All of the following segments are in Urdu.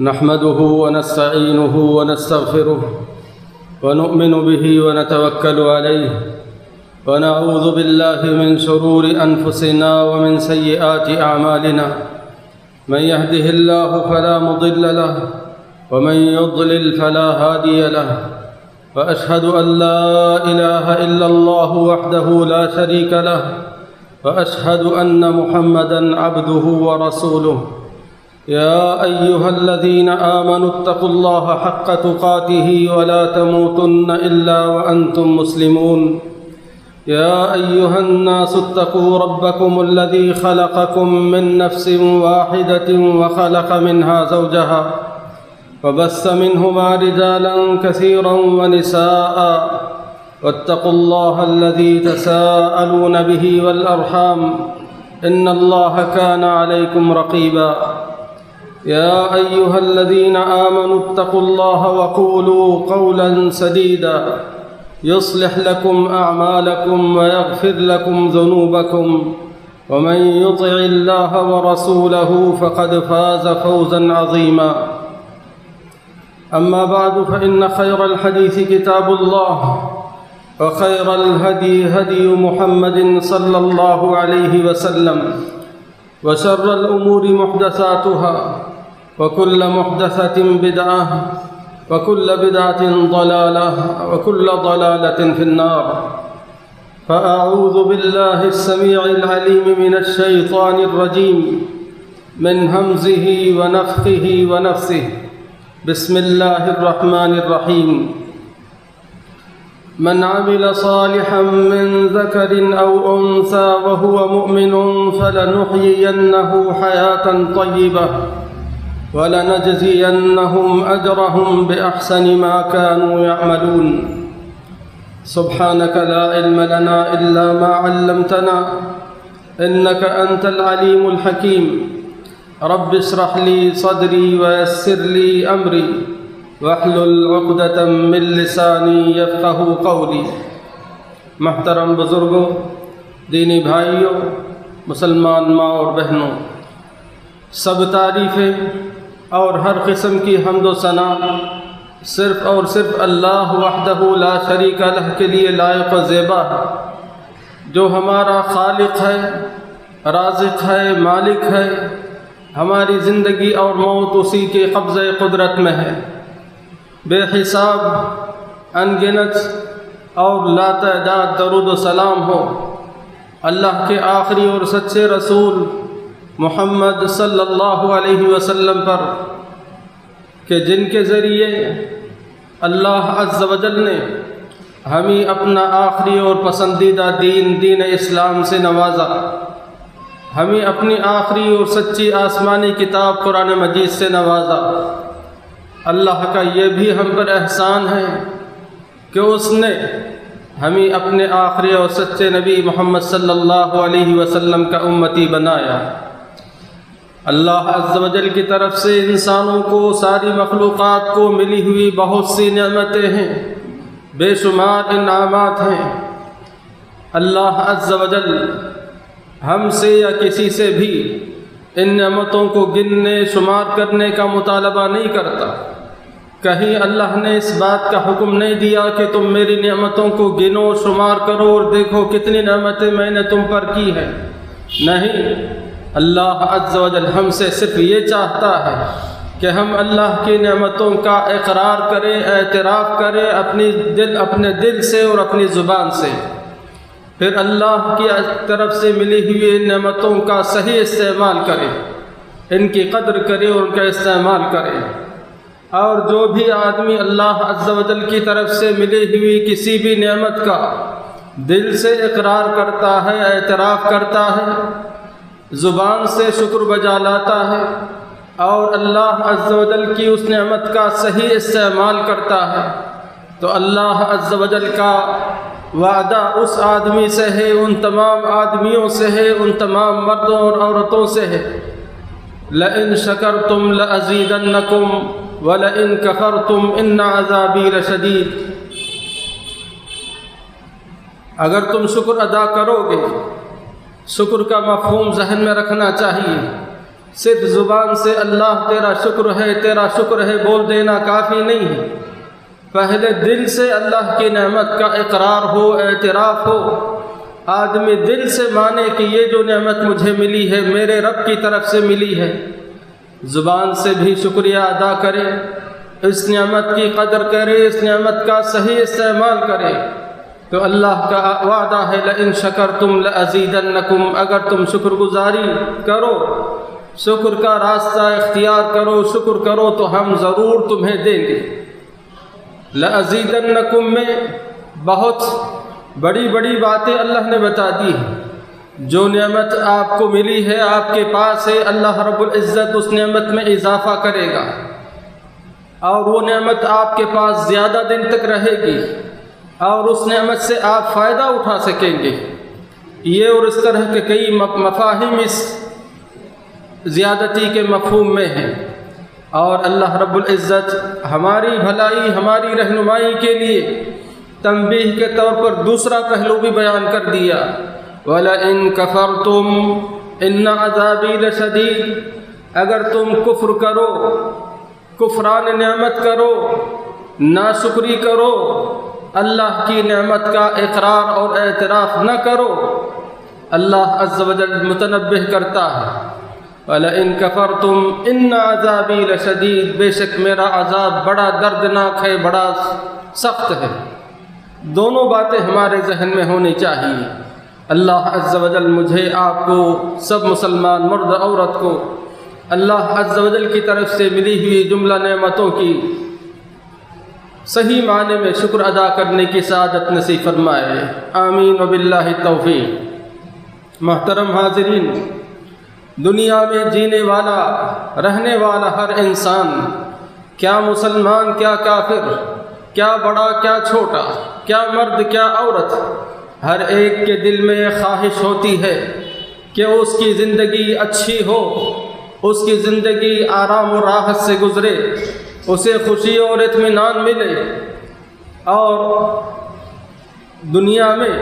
نحمده ونستعينه ونستغفره ونؤمن به ونتوكل عليه ونعوذ بالله من شرور أنفسنا ومن سيئات أعمالنا من يهده الله فلا مضل له ومن يضلل فلا هادي له وأشهد أن لا إله إلا الله وحده لا شريك له وأشهد أن محمدًا عبده ورسوله يا أيها الذين آمنوا اتقوا الله حق تقاته ولا تموتن إلا وأنتم مسلمون يا أيها الناس اتقوا ربكم الذي خلقكم من نفس واحدة وخلق منها زوجها وبث منهما رجالا كثيرا ونساء واتقوا الله الذي تساءلون به والأرحام إن الله كان عليكم رقيبا يا أيها الذين آمنوا اتقوا الله وقولوا قولا سديدا يصلح لكم أعمالكم ويغفر لكم ذنوبكم ومن يطع الله ورسوله فقد فاز فوزا عظيما أما بعد فإن خير الحديث كتاب الله وخير الهدي هدي محمد صلى الله عليه وسلم وشر الأمور محدثاتها وكل محدثة بدعة وكل بدعة ضلالة وكل ضلالة في النار فأعوذ بالله السميع العليم من الشيطان الرجيم من همزه ونفخه ونفثه بسم الله الرحمن الرحيم من عمل صالحا من ذكر أو أنثى وهو مؤمن فلنحيينه حياة طيبة ولنجزينهم أجرهم بأحسن ما كانوا يعملون سبحانك لا علم لنا إلا ما علمتنا إنك أنت العليم الحكيم رب اشرح لي صدري ويسر لي أمري واحلل عقدة من لسانی یفقہوا قولی۔ محترم بزرگوں، دینی بھائیوں، مسلمان ماں اور بہنوں، سب تعریفیں اور ہر قسم کی حمد و ثنا صرف اور صرف اللہ وحدہ لا شریک لہ کے لیے لائق و زیبا ہے، جو ہمارا خالق ہے، رازق ہے، مالک ہے۔ ہماری زندگی اور موت اسی کے قبضۂ قدرت میں ہے۔ بے حساب، انگنت اور لا تعداد درود و سلام ہو اللہ کے آخری اور سچے رسول محمد صلی اللہ علیہ وسلم پر، کہ جن کے ذریعے اللہ عز و جل نے ہمیں اپنا آخری اور پسندیدہ دین اسلام سے نوازا، ہمیں اپنی آخری اور سچی آسمانی کتاب قرآن مجید سے نوازا۔ اللہ کا یہ بھی ہم پر احسان ہے کہ اس نے ہمیں اپنے آخری اور سچے نبی محمد صلی اللہ علیہ وسلم کا امتی بنایا۔ اللہ عز و جل کی طرف سے انسانوں کو، ساری مخلوقات کو ملی ہوئی بہت سی نعمتیں ہیں، بے شمار انعامات ہیں۔ اللہ عز و جل ہم سے یا کسی سے بھی ان نعمتوں کو گننے شمار کرنے کا مطالبہ نہیں کرتا۔ کہیں اللہ نے اس بات کا حکم نہیں دیا کہ تم میری نعمتوں کو گنو، شمار کرو اور دیکھو کتنی نعمتیں میں نے تم پر کی ہیں۔ نہیں، اللہ عز و جل ہم سے صرف یہ چاہتا ہے کہ ہم اللہ کی نعمتوں کا اقرار کریں، اعتراف کریں اپنے دل سے اور اپنی زبان سے، پھر اللہ کی طرف سے ملی ہوئی ان نعمتوں کا صحیح استعمال کریں، ان کی قدر کریں اور ان کا استعمال کریں۔ اور جو بھی آدمی اللہ عز و جل کی طرف سے ملی ہوئی کسی بھی نعمت کا دل سے اقرار کرتا ہے، اعتراف کرتا ہے، زبان سے شکر بجا لاتا ہے اور اللہ عز و جل کی اس نعمت کا صحیح استعمال کرتا ہے، تو اللہ عز و جل کا وعدہ اس آدمی سے ہے، ان تمام آدمیوں سے ہے، ان تمام مردوں اور عورتوں سے ہے۔ لَإِن شَكَرْتُمْ لَأَزِيدَنَّكُمْ وَلَئِن كَفَرْتُمْ إِنَّ عَذَابِي لَشَدِيدٌ۔ اگر تم شکر ادا کرو گے، شکر کا مفہوم ذہن میں رکھنا چاہیے۔ صرف زبان سے اللہ تیرا شکر ہے بول دینا کافی نہیں ہے، پہلے دل سے اللہ کی نعمت کا اقرار ہو، اعتراف ہو، آدمی دل سے مانے کہ یہ جو نعمت مجھے ملی ہے میرے رب کی طرف سے ملی ہے، زبان سے بھی شکریہ ادا کرے، اس نعمت کی قدر کرے، اس نعمت کا صحیح استعمال کرے، تو اللہ کا وعدہ ہے لئن شکرتم لازیدنکم، اگر تم شکر گزاری کرو، شکر کا راستہ اختیار کرو، شکر کرو تو ہم ضرور تمہیں دیں گے۔ لازیدنکم میں بہت بڑی بڑی باتیں اللہ نے بتا دی ہیں۔ جو نعمت آپ کو ملی ہے، آپ کے پاس ہے، اللہ رب العزت اس نعمت میں اضافہ کرے گا، اور وہ نعمت آپ کے پاس زیادہ دن تک رہے گی، اور اس نعمت سے آپ فائدہ اٹھا سکیں گے۔ یہ اور اس طرح کے کئی مفاہیم اس زیادتی کے مفہوم میں ہیں، اور اللہ رب العزت ہماری بھلائی، ہماری رہنمائی کے لیے تنبیہ کے طور پر دوسرا پہلو بھی بیان کر دیا، وَلَئِن كَفَرْتُمْ إِنَّ عَذَابِي لَشَدِيدٌ، اگر تم کفر کرو، کفران نعمت کرو، ناشکری کرو، اللہ کی نعمت کا اقرار اور اعتراف نہ کرو، اللہ عز و جل متنبہ کرتا ہے وَلَئِن كَفَرْتُمْ إِنَّ عَذَابِي لَشَدِيدٌ، بے شک میرا عذاب بڑا دردناک ہے، بڑا سخت ہے۔ دونوں باتیں ہمارے ذہن میں ہونی چاہیے۔ اللہ عز و جل مجھے، آپ کو، سب مسلمان مرد عورت کو اللہ عز و جل کی طرف سے ملی ہوئی جملہ نعمتوں کی صحیح معنی میں شکر ادا کرنے کی سعادت نصیب فرمائے، آمین وباللہ التوفیق۔ محترم حاضرین، دنیا میں جینے والا، رہنے والا ہر انسان، کیا مسلمان کیا کافر، کیا بڑا کیا چھوٹا، کیا مرد کیا عورت، ہر ایک کے دل میں یہ خواہش ہوتی ہے کہ اس کی زندگی اچھی ہو، اس کی زندگی آرام و راحت سے گزرے، اسے خوشی اور اطمینان ملے، اور دنیا میں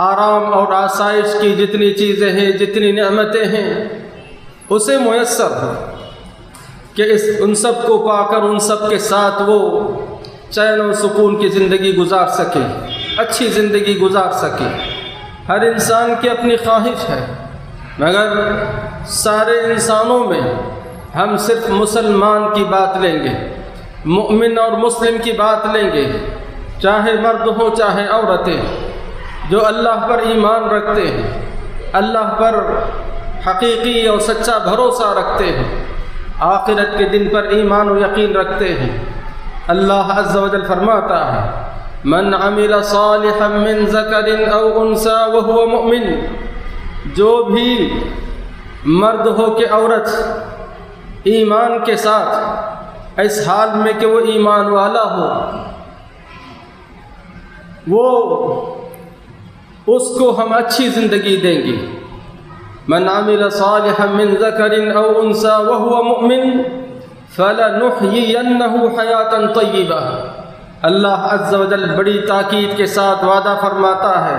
آرام اور آسائش کی جتنی چیزیں ہیں، جتنی نعمتیں ہیں، اسے میسر ہو کہ ان سب کو پا کر ان سب کے ساتھ وہ چین و سکون کی زندگی گزار سکے، اچھی زندگی گزار سکے۔ ہر انسان کی اپنی خواہش ہے، مگر سارے انسانوں میں ہم صرف مسلمان کی بات لیں گے، مومن اور مسلم کی بات لیں گے، چاہے مرد ہو چاہے عورتیں، جو اللہ پر ایمان رکھتے ہیں، اللہ پر حقیقی اور سچا بھروسہ رکھتے ہیں، آخرت کے دن پر ایمان و یقین رکھتے ہیں۔ اللہ عز و جل فرماتا ہے من عمل صالحا من ذکر او انثى وهو مؤمن، جو بھی مرد ہو کہ عورت ایمان کے ساتھ، اس حال میں کہ وہ ایمان والا ہو، وہ اس کو ہم اچھی زندگی دیں گے۔ من عمل صالحا من ذکر او انثى وهو مؤمن فَلَنُحْيِيَنَّهُ حَيَاةً طَيِّبَةً، اللہ عز و جل بڑی تاکید کے ساتھ وعدہ فرماتا ہے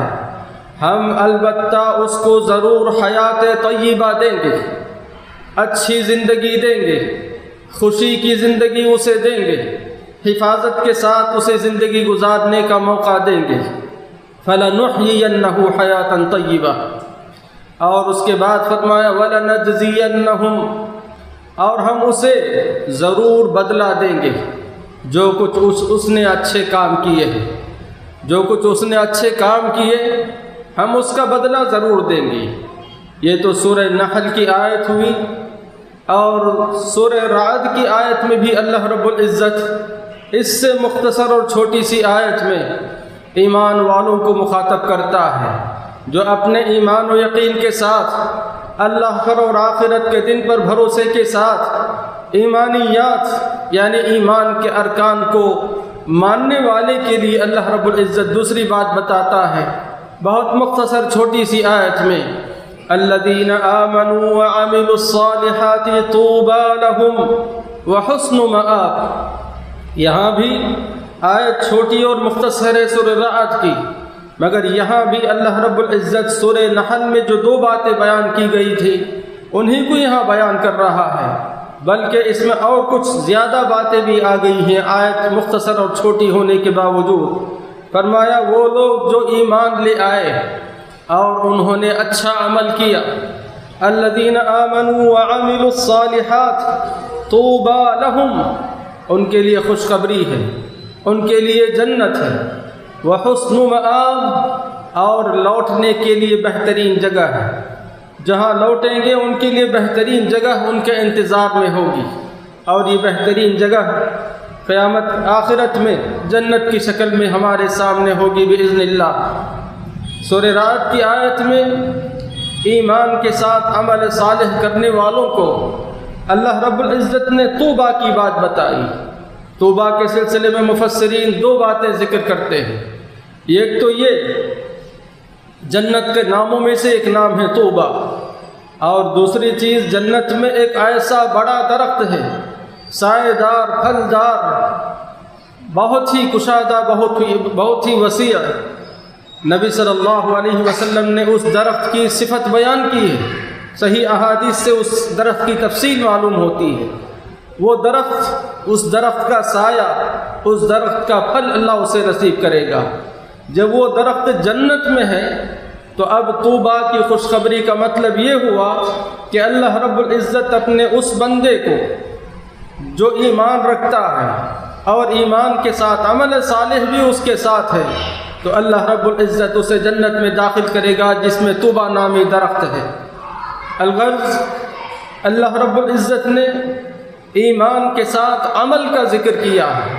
ہم البتہ اس کو ضرور حیات طیبہ دیں گے، اچھی زندگی دیں گے، خوشی کی زندگی اسے دیں گے، حفاظت کے ساتھ اسے زندگی گزارنے کا موقع دیں گے۔ فَلَنُحْيِيَنَّهُ حَيَاةً طَيِّبَةً، اور اس کے بعد فرمایا وَلَنَجْزِيَنَّهُمْ، اور ہم اسے ضرور بدلہ دیں گے جو کچھ اس نے اچھے کام کیے ہیں، جو کچھ اس نے اچھے کام کیے ہم اس کا بدلہ ضرور دیں گے۔ یہ تو سورہ نحل کی آیت ہوئی، اور سورہ رعد کی آیت میں بھی اللہ رب العزت اس سے مختصر اور چھوٹی سی آیت میں ایمان والوں کو مخاطب کرتا ہے، جو اپنے ایمان و یقین کے ساتھ، اللہ پر اور آخرت کے دن پر بھروسے کے ساتھ ایمانیات یعنی ایمان کے ارکان کو ماننے والے کے لیے اللہ رب العزت دوسری بات بتاتا ہے بہت مختصر چھوٹی سی آیت میں، الذین آمنوا وعملوا الصالحات طوبی لہم وحسن مآب۔ یہاں بھی آیت چھوٹی اور مختصر ہے سورہ رعد کی، مگر یہاں بھی اللہ رب العزت سورہ نحل میں جو دو باتیں بیان کی گئی تھی انہی کو یہاں بیان کر رہا ہے، بلکہ اس میں اور کچھ زیادہ باتیں بھی آ گئی ہیں آیت مختصر اور چھوٹی ہونے کے باوجود۔ فرمایا وہ لوگ جو ایمان لے آئے اور انہوں نے اچھا عمل کیا، الذین آمنوا وعملوا الصالحات طوبی لہم، ان کے لیے خوشخبری ہے، ان کے لیے جنت ہے، وحسن مآب، اور لوٹنے کے لیے بہترین جگہ ہے، جہاں لوٹیں گے ان کے لیے بہترین جگہ ان کے انتظار میں ہوگی، اور یہ بہترین جگہ قیامت آخرت میں جنت کی شکل میں ہمارے سامنے ہوگی باذن اللہ۔ سورہ رعد کی آیت میں ایمان کے ساتھ عمل صالح کرنے والوں کو اللہ رب العزت نے طوبیٰ کی بات بتائی۔ طوبیٰ کے سلسلے میں مفسرین دو باتیں ذکر کرتے ہیں، ایک تو یہ جنت کے ناموں میں سے ایک نام ہے طوبیٰ، اور دوسری چیز جنت میں ایک ایسا بڑا درخت ہے، سائے دار، پھلدار، بہت ہی کشادہ، بہت ہی وسیع۔ نبی صلی اللہ علیہ وسلم نے اس درخت کی صفت بیان کی ہے، صحیح احادیث سے اس درخت کی تفصیل معلوم ہوتی ہے۔ وہ درخت، اس درخت کا سایہ، اس درخت کا پھل اللہ اسے نصیب کرے گا۔ جب وہ درخت جنت میں ہے تو اب طوبیٰ کی خوشخبری کا مطلب یہ ہوا کہ اللہ رب العزت اپنے اس بندے کو جو ایمان رکھتا ہے اور ایمان کے ساتھ عمل صالح بھی اس کے ساتھ ہے، تو اللہ رب العزت اسے جنت میں داخل کرے گا جس میں طوبیٰ نامی درخت ہے۔ الغرض اللہ رب العزت نے ایمان کے ساتھ عمل کا ذکر کیا ہے۔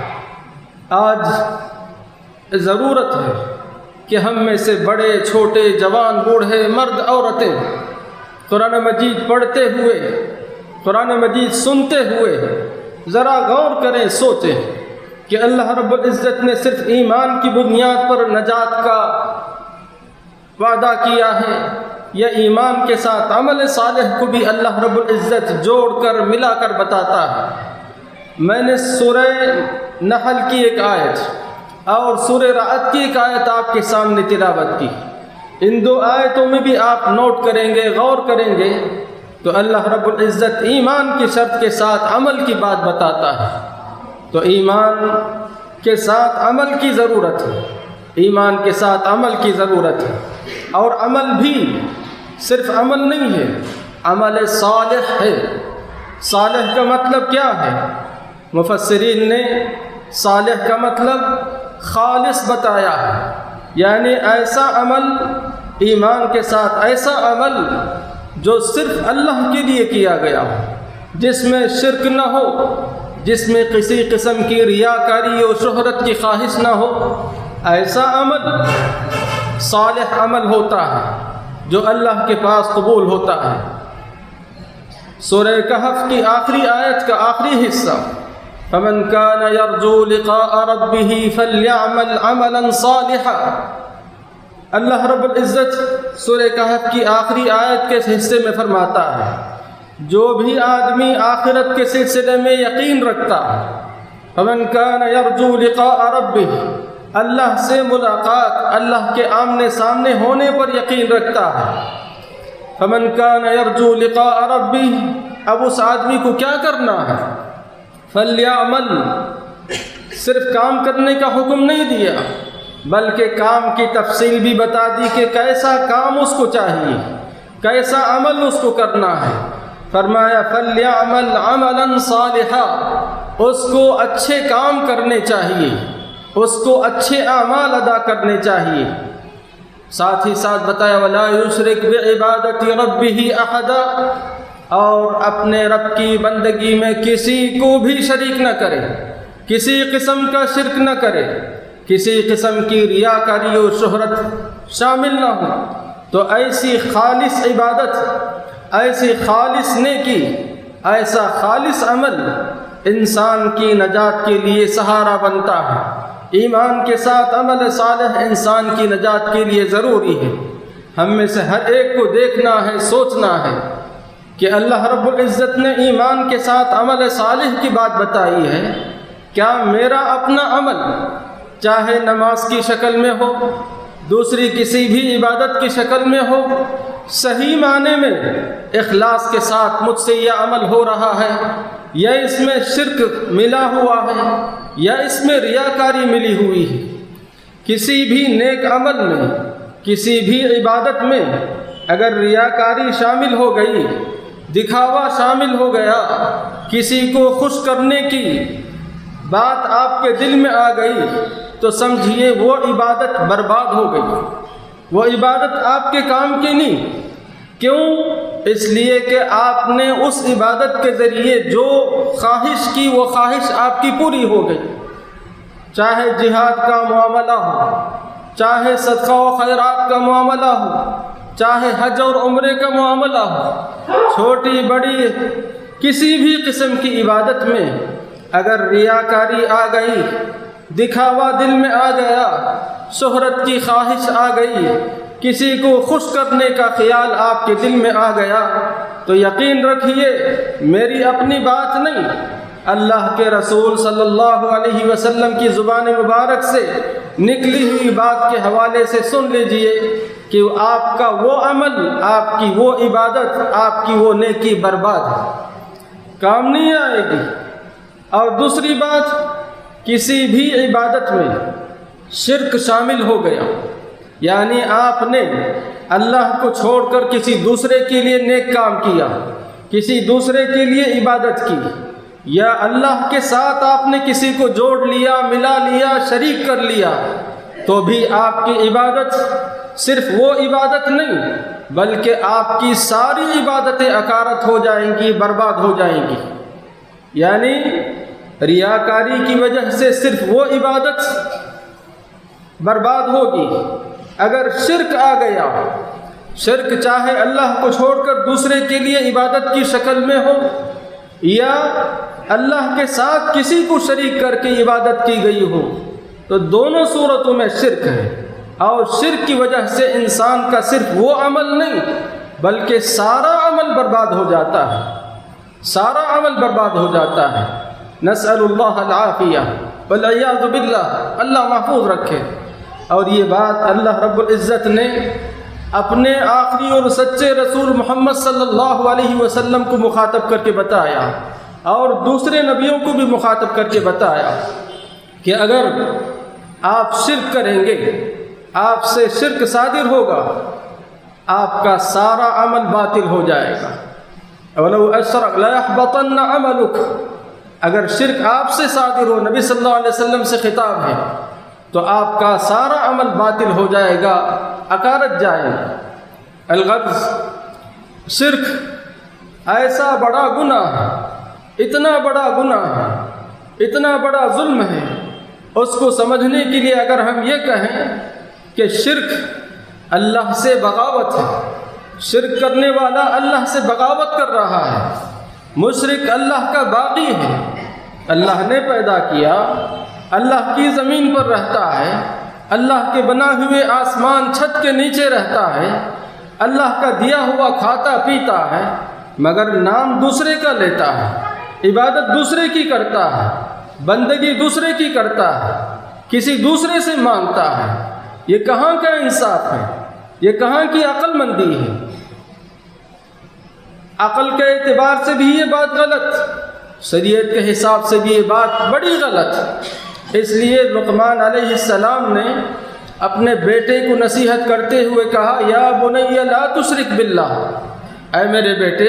آج ضرورت ہے کہ ہم میں سے بڑے چھوٹے، جوان، بوڑھے، مرد، عورتیں قرآن مجید پڑھتے ہوئے، قرآن مجید سنتے ہوئے ذرا غور کریں، سوچیں کہ اللہ رب العزت نے صرف ایمان کی بنیاد پر نجات کا وعدہ کیا ہے، یا ایمان کے ساتھ عمل صالح کو بھی اللہ رب العزت جوڑ کر ملا کر بتاتا ہے۔ میں نے سورہ نحل کی ایک آیت اور سورہ رعد کی ایک آیت آپ کے سامنے تلاوت کی۔ ان دو آیتوں میں بھی آپ نوٹ کریں گے، غور کریں گے تو اللہ رب العزت ایمان کی شرط کے ساتھ عمل کی بات بتاتا ہے۔ تو ایمان کے ساتھ عمل کی ضرورت ہے، ایمان کے ساتھ عمل کی ضرورت ہے، اور عمل بھی صرف عمل نہیں ہے، عمل صالح ہے۔ صالح کا مطلب کیا ہے؟ مفسرین نے صالح کا مطلب خالص بتایا ہے، یعنی ایسا عمل ایمان کے ساتھ، ایسا عمل جو صرف اللہ کے لیے کیا گیا ہو، جس میں شرک نہ ہو، جس میں کسی قسم کی ریاکاری اور شہرت کی خواہش نہ ہو، ایسا عمل صالح عمل ہوتا ہے جو اللہ کے پاس قبول ہوتا ہے۔ سورہ کہف کی آخری آیت کا آخری حصہ، فَمَنْ كَانَ يَرْجُو لِقَاءَ رَبِّهِ فَلْيَعْمَلْ عَمَلًا صَالِحًا۔ اللہ رب العزت سورہ کہف کی آخری آیت کے حصے میں فرماتا ہے، جو بھی آدمی آخرت کے سلسلے میں یقین رکھتا ہے، فَمَنْ كَانَ يَرْجُو لِقَاءَ رَبِّهِ، اللہ سے ملاقات، اللہ کے آمنے سامنے ہونے پر یقین رکھتا ہے، فَمَنْ كَانَ يَرْجُو لِقَاءَ رَبِّهِ، اب اس آدمی کو کیا کرنا ہے؟ فَلْيَعْمَلْ، صرف کام کرنے کا حکم نہیں دیا بلکہ کام کی تفصیل بھی بتا دی کہ کیسا کام اس کو چاہیے، کیسا عمل اس کو کرنا ہے۔ فرمایا فَلْيَعْمَلْ عَمَلًا صَالِحًا، اس کو اچھے کام کرنے چاہیے، اس کو اچھے اعمال ادا کرنے چاہیے۔ ساتھ ہی ساتھ بتایا وَلَا يُشْرِكْ بِعِبَادَةِ رَبِّهِ أَحَدًا، اور اپنے رب کی بندگی میں کسی کو بھی شریک نہ کرے، کسی قسم کا شرک نہ کرے، کسی قسم کی ریاکاری و شہرت شامل نہ ہو۔ تو ایسی خالص عبادت، ایسی خالص نیکی، ایسا خالص عمل انسان کی نجات کے لیے سہارا بنتا ہے۔ ایمان کے ساتھ عمل صالح انسان کی نجات کے لیے ضروری ہے۔ ہم میں سے ہر ایک کو دیکھنا ہے، سوچنا ہے کہ اللہ رب العزت نے ایمان کے ساتھ عمل صالح کی بات بتائی ہے، کیا میرا اپنا عمل چاہے نماز کی شکل میں ہو، دوسری کسی بھی عبادت کی شکل میں ہو، صحیح معنی میں اخلاص کے ساتھ مجھ سے یہ عمل ہو رہا ہے، یا اس میں شرک ملا ہوا ہے، یا اس میں ریاکاری ملی ہوئی ہے۔ کسی بھی نیک عمل میں، کسی بھی عبادت میں اگر ریاکاری شامل ہو گئی، دکھاوا شامل ہو گیا، کسی کو خوش کرنے کی بات آپ کے دل میں آ گئی، تو سمجھیے وہ عبادت برباد ہو گئی، وہ عبادت آپ کے کام کی نہیں۔ کیوں؟ اس لیے کہ آپ نے اس عبادت کے ذریعے جو خواہش کی وہ خواہش آپ کی پوری ہو گئی، چاہے جہاد کا معاملہ ہو، چاہے صدقہ و خیرات کا معاملہ ہو، چاہے حج اور عمرے کا معاملہ ہو، چھوٹی بڑی کسی بھی قسم کی عبادت میں اگر ریاکاری آ گئی، دکھاوا دل میں آ گیا، شہرت کی خواہش آ گئی، کسی کو خوش کرنے کا خیال آپ کے دل میں آ گیا، تو یقین رکھیے میری اپنی بات نہیں، اللہ کے رسول صلی اللہ علیہ وسلم کی زبان مبارک سے نکلی ہوئی بات کے حوالے سے سن لیجئے کہ آپ کا وہ عمل، آپ کی وہ عبادت، آپ کی وہ نیکی برباد ہے، کام نہیں آئے گی۔ اور دوسری بات، کسی بھی عبادت میں شرک شامل ہو گیا، یعنی آپ نے اللہ کو چھوڑ کر کسی دوسرے کے لیے نیک کام کیا، کسی دوسرے کے لیے عبادت کی، یا اللہ کے ساتھ آپ نے کسی کو جوڑ لیا، ملا لیا، شریک کر لیا، تو بھی آپ کی عبادت صرف وہ عبادت نہیں بلکہ آپ کی ساری عبادتیں اکارت ہو جائیں گی، برباد ہو جائیں گی۔ یعنی ریاکاری کی وجہ سے صرف وہ عبادت برباد ہوگی۔ اگر شرک آ گیا، شرک چاہے اللہ کو چھوڑ کر دوسرے کے لیے عبادت کی شکل میں ہو، یا اللہ کے ساتھ کسی کو شریک کر کے عبادت کی گئی ہو، تو دونوں صورتوں میں شرک ہے، اور شرک کی وجہ سے انسان کا صرف وہ عمل نہیں بلکہ سارا عمل برباد ہو جاتا ہے، سارا عمل برباد ہو جاتا ہے۔ نسأل اللہ العافیہ والعیاذ باللہ، اللہ محفوظ رکھے۔ اور یہ بات اللہ رب العزت نے اپنے آخری اور سچے رسول محمد صلی اللہ علیہ وسلم کو مخاطب کر کے بتایا، اور دوسرے نبیوں کو بھی مخاطب کر کے بتایا کہ اگر آپ شرک کریں گے، آپ سے شرک صادر ہوگا، آپ کا سارا عمل باطل ہو جائے گا۔ وَلَوْ أَشْرَكَ لَيَحْبَطَنَّ عَمَلُكَ، اگر شرک آپ سے صادر ہو، نبی صلی اللہ علیہ وسلم سے خطاب ہے، تو آپ کا سارا عمل باطل ہو جائے گا، اکارت جائے گا۔ الغرض، شرک ایسا بڑا گناہ ہے، اتنا بڑا گناہ ہے، اتنا بڑا ظلم ہے، اس کو سمجھنے کے لیے اگر ہم یہ کہیں کہ شرک اللہ سے بغاوت ہے، شرک کرنے والا اللہ سے بغاوت کر رہا ہے، مشرک اللہ کا باغی ہے، اللہ نے پیدا کیا، اللہ کی زمین پر رہتا ہے، اللہ کے بنا ہوئے آسمان چھت کے نیچے رہتا ہے، اللہ کا دیا ہوا کھاتا پیتا ہے، مگر نام دوسرے کا لیتا ہے، عبادت دوسرے کی کرتا ہے، بندگی دوسرے کی کرتا ہے، کسی دوسرے سے مانگتا ہے۔ یہ کہاں کا انصاف ہے؟ یہ کہاں کی عقل مندی ہے؟ عقل کے اعتبار سے بھی یہ بات غلط، شریعت کے حساب سے بھی یہ بات بڑی غلط۔ اس لیے لقمان علیہ السلام نے اپنے بیٹے کو نصیحت کرتے ہوئے کہا، یا بنی لا تشرک باللہ، اے میرے بیٹے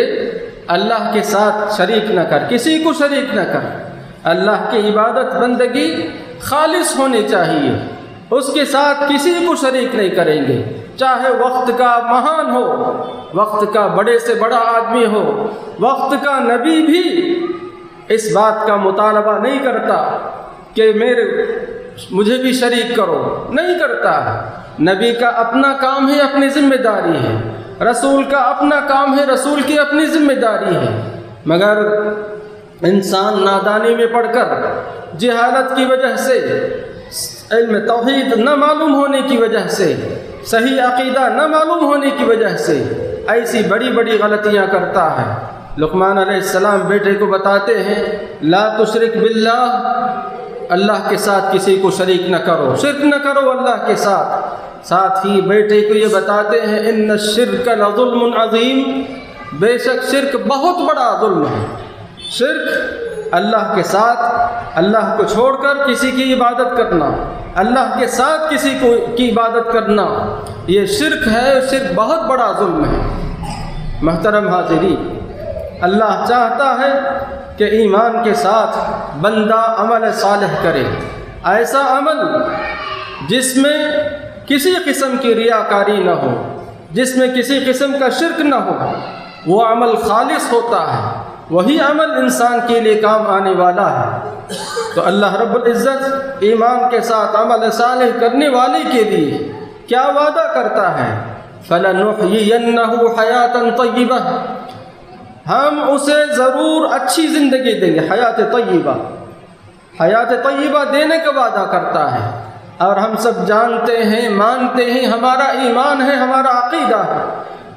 اللہ کے ساتھ شریک نہ کر، کسی کو شریک نہ کر، اللہ کی عبادت بندگی خالص ہونی چاہیے، اس کے ساتھ کسی کو شریک نہیں کریں گے، چاہے وقت کا مہان ہو، وقت کا بڑے سے بڑا آدمی ہو، وقت کا نبی بھی اس بات کا مطالبہ نہیں کرتا کہ مجھے بھی شریک کرو، نہیں کرتا ہے۔ نبی کا اپنا کام ہے، اپنی ذمہ داری ہے، رسول کا اپنا کام ہے، رسول کی اپنی ذمہ داری ہے، مگر انسان نادانی میں پڑ کر، جہالت کی وجہ سے، علم توحید نہ معلوم ہونے کی وجہ سے، صحیح عقیدہ نہ معلوم ہونے کی وجہ سے ایسی بڑی بڑی غلطیاں کرتا ہے۔ لقمان علیہ السلام بیٹے کو بتاتے ہیں، لا تشرک باللہ، اللہ کے ساتھ کسی کو شریک نہ کرو، شرک نہ کرو اللہ کے ساتھ، ساتھ ہی بیٹے کو یہ بتاتے ہیں ان الشرک لظلم عظیم، بے شک شرک بہت بڑا ظلم ہے۔ شرک اللہ کے ساتھ، اللہ کو چھوڑ کر کسی کی عبادت کرنا، اللہ کے ساتھ کسی کی عبادت کرنا، یہ شرک ہے، شرک بہت بڑا ظلم ہے۔ محترم حاضرین، اللہ چاہتا ہے کہ ایمان کے ساتھ بندہ عمل صالح کرے، ایسا عمل جس میں کسی قسم کی ریاکاری نہ ہو، جس میں کسی قسم کا شرک نہ ہو، وہ عمل خالص ہوتا ہے، وہی عمل انسان کے لیے کام آنے والا ہے۔ تو اللہ رب العزت ایمان کے ساتھ عمل صالح کرنے والے کے لیے کیا وعدہ کرتا ہے؟ فَلَنُحْيِيَنَّهُ حَيَاةً طَيِّبَةً، ہم اسے ضرور اچھی زندگی دیں گے۔ حیات طیبہ، حیات طیبہ دینے کا وعدہ کرتا ہے۔ اور ہم سب جانتے ہیں، مانتے ہیں، ہمارا ایمان ہے، ہمارا عقیدہ ہے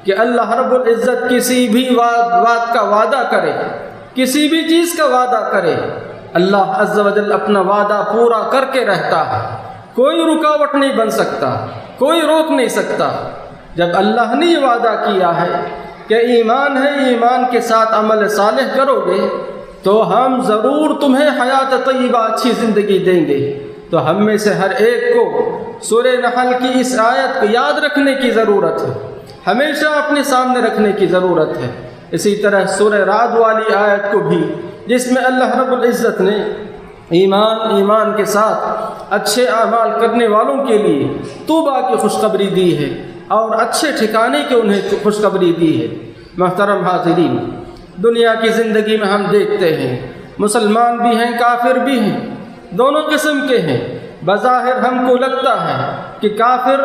کہ اللہ رب العزت کسی بھی بات کا وعدہ کرے، کسی بھی چیز کا وعدہ کرے، اللہ عز و جل اپنا وعدہ پورا کر کے رہتا ہے۔ کوئی رکاوٹ نہیں بن سکتا، کوئی روک نہیں سکتا۔ جب اللہ نے یہ وعدہ کیا ہے کہ ایمان ہے، ایمان کے ساتھ عمل صالح کرو گے تو ہم ضرور تمہیں حیات طیبہ اچھی زندگی دیں گے۔ تو ہم میں سے ہر ایک کو سورہ نحل کی اس آیت کو یاد رکھنے کی ضرورت ہے، ہمیشہ اپنے سامنے رکھنے کی ضرورت ہے۔ اسی طرح سورہ رعد والی آیت کو بھی، جس میں اللہ رب العزت نے ایمان کے ساتھ اچھے اعمال کرنے والوں کے لیے طوبیٰ کی خوشخبری دی ہے اور اچھے ٹھکانے کی انہیں خوشخبری دی ہے۔ محترم حاضرین، دنیا کی زندگی میں ہم دیکھتے ہیں مسلمان بھی ہیں، کافر بھی ہیں، دونوں قسم کے ہیں۔ بظاہر ہم کو لگتا ہے کہ کافر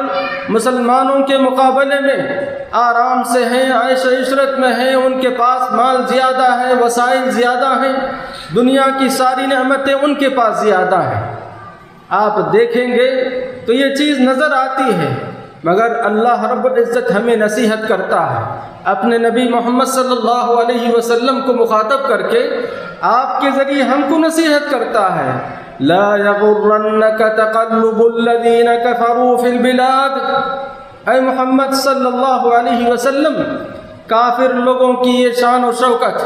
مسلمانوں کے مقابلے میں آرام سے ہیں، عیش و عشرت میں ہیں، ان کے پاس مال زیادہ ہے، وسائل زیادہ ہیں، دنیا کی ساری نعمتیں ان کے پاس زیادہ ہیں۔ آپ دیکھیں گے تو یہ چیز نظر آتی ہے، مگر اللہ رب العزت ہمیں نصیحت کرتا ہے، اپنے نبی محمد صلی اللہ علیہ وسلم کو مخاطب کر کے آپ کے ذریعے ہم کو نصیحت کرتا ہے، لا یغرنک تقلب الذین کفروا فی البلاد۔ اے محمد صلی اللہ علیہ وسلم، کافر لوگوں کی یہ شان و شوکت،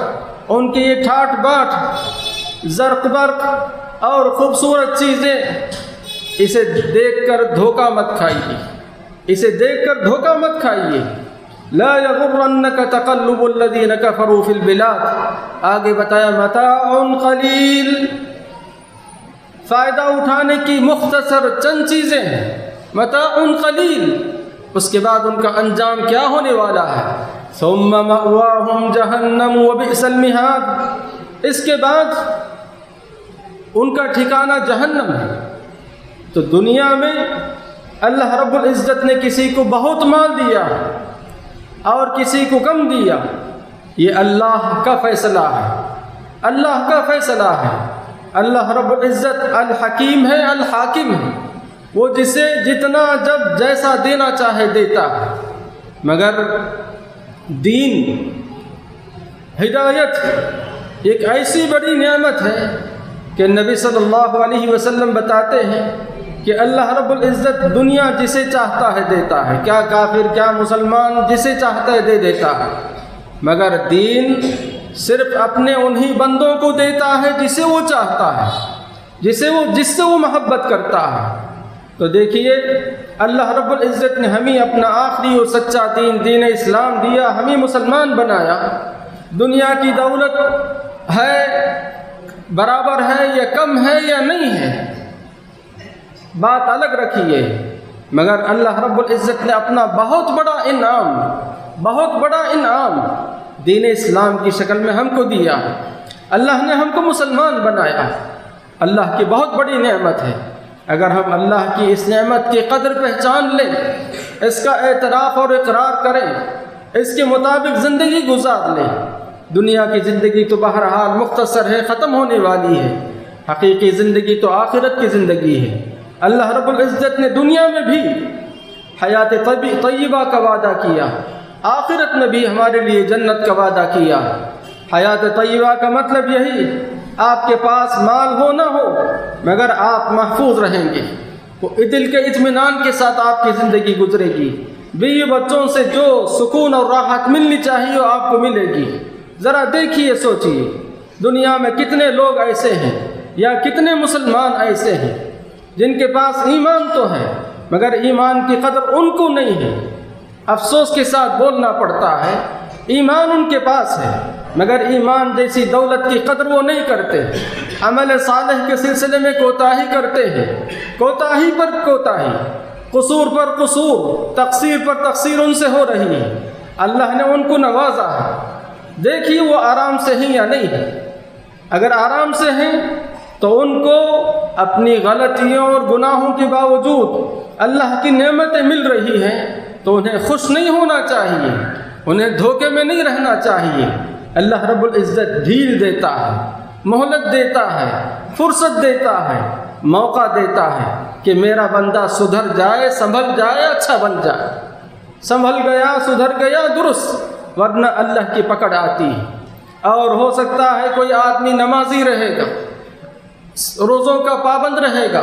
ان کی یہ ٹھاٹ باٹ، زرق برق اور خوبصورت چیزیں، اسے دیکھ کر دھوکہ مت کھائیے، اسے دیکھ کر دھوکہ مت کھائیے۔ لا یغرنک تقلب الذین کفروا فی البلاد، آگے بتایا متاع قلیل، فائدہ اٹھانے کی مختصر چند چیزیں ہیں، متاع قلیل، اس کے بعد ان کا انجام کیا ہونے والا ہے؟ ثم مأواہم جہنم وبئس المہاد، اس کے بعد ان کا ٹھکانہ جہنم ہے۔ تو دنیا میں اللہ رب العزت نے کسی کو بہت مال دیا اور کسی کو کم دیا، یہ اللہ کا فیصلہ ہے، اللہ کا فیصلہ ہے۔ اللہ رب العزت الحکیم ہے، الحاکم ہے، وہ جسے جتنا جب جیسا دینا چاہے دیتا ہے۔ مگر دین، ہدایت ایک ایسی بڑی نعمت ہے کہ نبی صلی اللہ علیہ وسلم بتاتے ہیں کہ اللہ رب العزت دنیا جسے چاہتا ہے دیتا ہے، کیا کافر کیا مسلمان، جسے چاہتا ہے دے دیتا ہے، مگر دین صرف اپنے انہی بندوں کو دیتا ہے جسے وہ چاہتا ہے، جس سے وہ محبت کرتا ہے۔ تو دیکھیے اللہ رب العزت نے ہمیں اپنا آخری اور سچا دین، دین اسلام دیا، ہمیں مسلمان بنایا۔ دنیا کی دولت ہے، برابر ہے یا کم ہے یا نہیں ہے، بات الگ رکھیے، مگر اللہ رب العزت نے اپنا بہت بڑا انعام دین اسلام کی شکل میں ہم کو دیا۔ اللہ نے ہم کو مسلمان بنایا، اللہ کی بہت بڑی نعمت ہے۔ اگر ہم اللہ کی اس نعمت کی قدر پہچان لیں، اس کا اعتراف اور اقرار کریں، اس کے مطابق زندگی گزار لیں۔ دنیا کی زندگی تو بہرحال مختصر ہے، ختم ہونے والی ہے، حقیقی زندگی تو آخرت کی زندگی ہے۔ اللہ رب العزت نے دنیا میں بھی حیات طیبہ کا وعدہ کیا، آخرت میں بھی ہمارے لیے جنت کا وعدہ کیا۔ حیات طیبہ کا مطلب یہی، آپ کے پاس مال ہو نہ ہو مگر آپ محفوظ رہیں گے، وہ دل کے اطمینان کے ساتھ آپ کی زندگی گزرے گی، بیوی بچوں سے جو سکون اور راحت ملنی چاہیے وہ آپ کو ملے گی۔ ذرا دیکھیے، سوچیے، دنیا میں کتنے لوگ ایسے ہیں یا کتنے مسلمان ایسے ہیں جن کے پاس ایمان تو ہے مگر ایمان کی قدر ان کو نہیں ہے۔ افسوس کے ساتھ بولنا پڑتا ہے، ایمان ان کے پاس ہے مگر ایمان جیسی دولت کی قدر وہ نہیں کرتے، عمل صالح کے سلسلے میں کوتاہی کرتے ہیں، کوتاہی پر کوتاہی، قصور پر قصور، تقصیر پر تقصیر ان سے ہو رہی ہے۔ اللہ نے ان کو نوازا ہے، دیکھیے وہ آرام سے ہیں یا نہیں ہے۔ اگر آرام سے ہیں تو ان کو اپنی غلطیوں اور گناہوں کے باوجود اللہ کی نعمتیں مل رہی ہیں تو انہیں خوش نہیں ہونا چاہیے، انہیں دھوکے میں نہیں رہنا چاہیے۔ اللہ رب العزت ڈھیل دیتا ہے، مہلت دیتا ہے، فرصت دیتا ہے، موقع دیتا ہے کہ میرا بندہ سدھر جائے، سنبھل جائے، اچھا بن جائے۔ سنبھل گیا، سدھر گیا، درست، ورنہ اللہ کی پکڑ آتی ہے۔ اور ہو سکتا ہے کوئی آدمی نمازی رہے گا، روزوں کا پابند رہے گا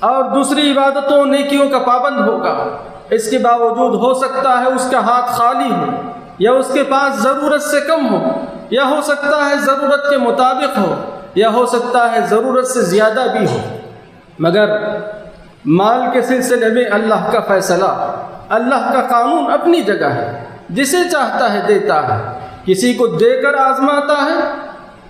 اور دوسری عبادتوں نیکیوں کا پابند ہوگا، اس کے باوجود ہو سکتا ہے اس کا ہاتھ خالی ہو، یا اس کے پاس ضرورت سے کم ہو، یا ہو سکتا ہے ضرورت کے مطابق ہو، یا ہو سکتا ہے ضرورت سے زیادہ بھی ہو، مگر مال کے سلسلے میں اللہ کا فیصلہ، اللہ کا قانون اپنی جگہ ہے، جسے چاہتا ہے دیتا ہے، کسی کو دے کر آزماتا ہے،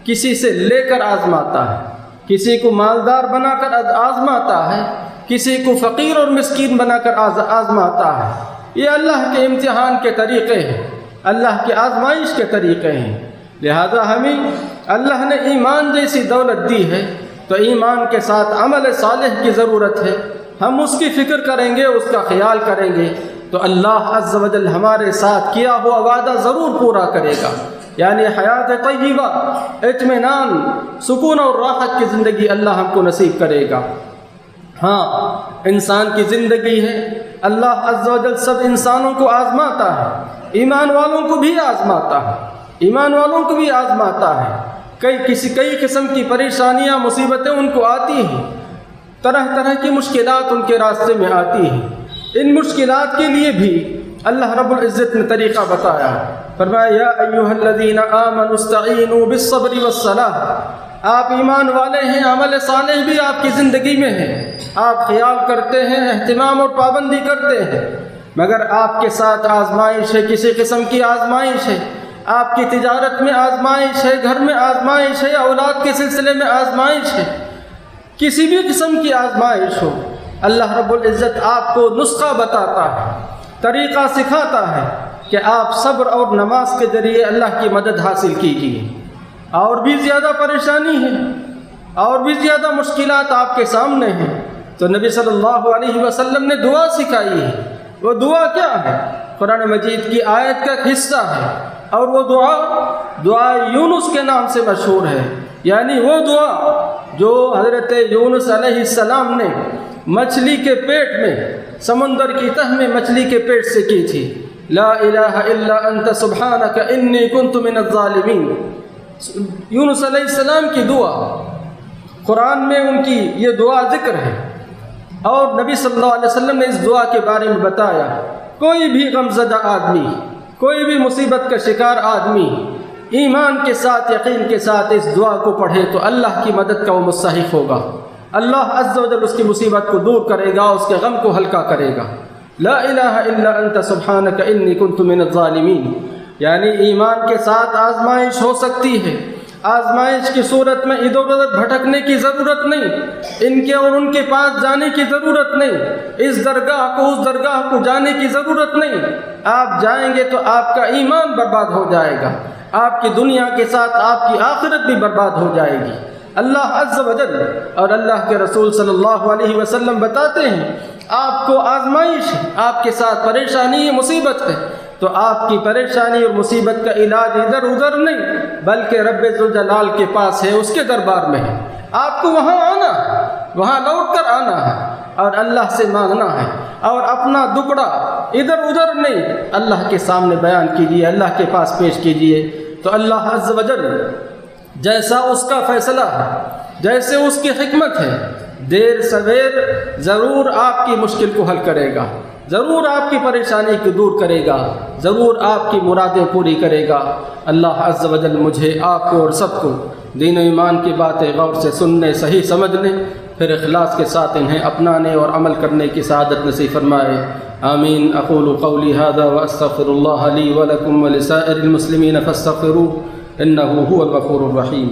کسی سے لے کر آزماتا ہے، کسی کو مالدار بنا کر آزماتا ہے، کسی کو فقیر اور مسکین بنا کر آزماتا ہے۔ یہ اللہ کے امتحان کے طریقے ہیں، اللہ کی آزمائش کے طریقے ہیں۔ لہذا ہمیں اللہ نے ایمان جیسی دولت دی ہے تو ایمان کے ساتھ عمل صالح کی ضرورت ہے۔ ہم اس کی فکر کریں گے، اس کا خیال کریں گے تو اللہ عز و جل ہمارے ساتھ کیا ہوا وعدہ ضرور پورا کرے گا، یعنی حیات طیبہ، اطمینان، سکون اور راحت کی زندگی اللہ ہم کو نصیب کرے گا۔ ہاں، انسان کی زندگی ہے، اللہ عز و جل سب انسانوں کو آزماتا ہے، ایمان والوں کو بھی آزماتا ہے، ایمان والوں کو بھی آزماتا ہے۔ کئی قسم کی پریشانیاں، مصیبتیں ان کو آتی ہیں، طرح طرح کی مشکلات ان کے راستے میں آتی ہیں۔ ان مشکلات کے لیے بھی اللہ رب العزت نے طریقہ بتایا، فرمایا یا ایھا الذین آمنوا استعینوا بالصبر والصلاۃ۔ آپ ایمان والے ہیں، عمل صالح بھی آپ کی زندگی میں ہے، آپ خیال کرتے ہیں، اہتمام اور پابندی کرتے ہیں، مگر آپ کے ساتھ آزمائش ہے، کسی قسم کی آزمائش ہے، آپ کی تجارت میں آزمائش ہے، گھر میں آزمائش ہے، اولاد کے سلسلے میں آزمائش ہے، کسی بھی قسم کی آزمائش ہو، اللہ رب العزت آپ کو نسخہ بتاتا ہے، طریقہ سکھاتا ہے کہ آپ صبر اور نماز کے ذریعے اللہ کی مدد حاصل کیجیے۔ اور بھی زیادہ پریشانی ہے، اور بھی زیادہ مشکلات آپ کے سامنے ہیں تو نبی صلی اللہ علیہ وسلم نے دعا سکھائی ہے۔ وہ دعا کیا ہے؟ قرآن مجید کی آیت کا ایک حصہ ہے، اور وہ دعا یونس کے نام سے مشہور ہے، یعنی وہ دعا جو حضرت یونس علیہ السلام نے مچھلی کے پیٹ میں، سمندر کی تہ میں مچھلی کے پیٹ سے کی تھی، لا الہ الا انت سبحانک انی کنت من الظالمین۔ یونس علیہ السلام کی دعا، قرآن میں ان کی یہ دعا ذکر ہے، اور نبی صلی اللہ علیہ وسلم نے اس دعا کے بارے میں بتایا، کوئی بھی غمزدہ آدمی، کوئی بھی مصیبت کا شکار آدمی ایمان کے ساتھ، یقین کے ساتھ اس دعا کو پڑھے تو اللہ کی مدد کا وہ مستحق ہوگا، اللہ عز و جل اس کی مصیبت کو دور کرے گا، اس کے غم کو ہلکا کرے گا۔ لا الہ الا انت سبحانک انی کنت من الظالمین، یعنی ایمان کے ساتھ آزمائش ہو سکتی ہے، آزمائش کی صورت میں ادھر ادھر بھٹکنے کی ضرورت نہیں، ان کے اور ان کے پاس جانے کی ضرورت نہیں، اس درگاہ کو اس درگاہ کو جانے کی ضرورت نہیں۔ آپ جائیں گے تو آپ کا ایمان برباد ہو جائے گا، آپ کی دنیا کے ساتھ آپ کی آخرت بھی برباد ہو جائے گی۔ اللہ عز و جل اور اللہ کے رسول صلی اللہ علیہ وسلم بتاتے ہیں آپ کو آزمائش ہے، آپ کے ساتھ پریشانی مصیبت ہے تو آپ کی پریشانی اور مصیبت کا علاج ادھر ادھر نہیں بلکہ رب ذوالجلال کے پاس ہے، اس کے دربار میں ہے۔ آپ کو وہاں آنا ہے، وہاں لوٹ کر آنا ہے اور اللہ سے مانگنا ہے، اور اپنا دکڑا ادھر ادھر نہیں، اللہ کے سامنے بیان کیجیے، اللہ کے پاس پیش کیجیے، تو اللہ عز و جل جیسا اس کا فیصلہ ہے، جیسے اس کی حکمت ہے، دیر سویر ضرور آپ کی مشکل کو حل کرے گا، ضرور آپ کی پریشانی کو دور کرے گا، ضرور آپ کی مرادیں پوری کرے گا۔ اللہ عز و جل مجھے، آپ کو اور سب کو دین و ایمان کی باتیں غور سے سننے، صحیح سمجھنے، پھر اخلاص کے ساتھ انہیں اپنانے اور عمل کرنے کی سعادت نصیب فرمائے۔ آمین۔ اقول قولی ھذا واستغفر اللہ لی ولکم ولسائر المسلمین فاستغفروہ انہ ھو الغفور الرحیم۔